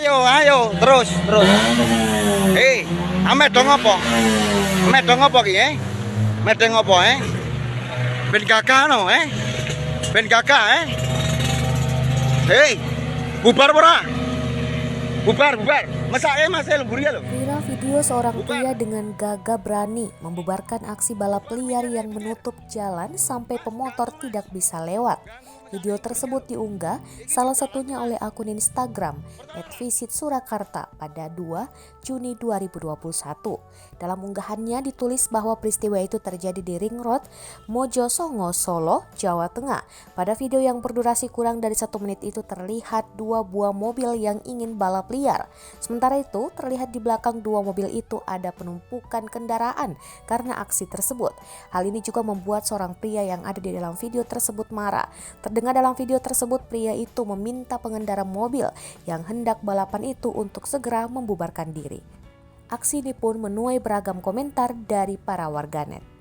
Ayo, terus. Medhong apa? Medhong apa ki, Medhong apa, Ben gagah no, Ben gagah, bubar ora? Bubar. Mesake masih lembur ya lo. Viral video seorang pria dengan gagah berani membubarkan aksi balap liar yang menutup jalan sampai pemotor tidak bisa lewat. Video tersebut diunggah salah satunya oleh akun Instagram @visitsurakarta pada 2 Juni 2021. Dalam unggahannya ditulis bahwa peristiwa itu terjadi di Ring Road, Mojosongo, Solo, Jawa Tengah. Pada video yang berdurasi kurang dari 1 menit itu terlihat 2 buah mobil yang ingin balap liar. Sementara itu terlihat di belakang 2 mobil itu ada penumpukan kendaraan karena aksi tersebut. Hal ini juga membuat seorang pria yang ada di dalam video tersebut marah. Terdengar dalam video tersebut pria itu meminta pengendara mobil yang hendak balapan itu untuk segera membubarkan diri. Aksi ini pun menuai beragam komentar dari para warganet.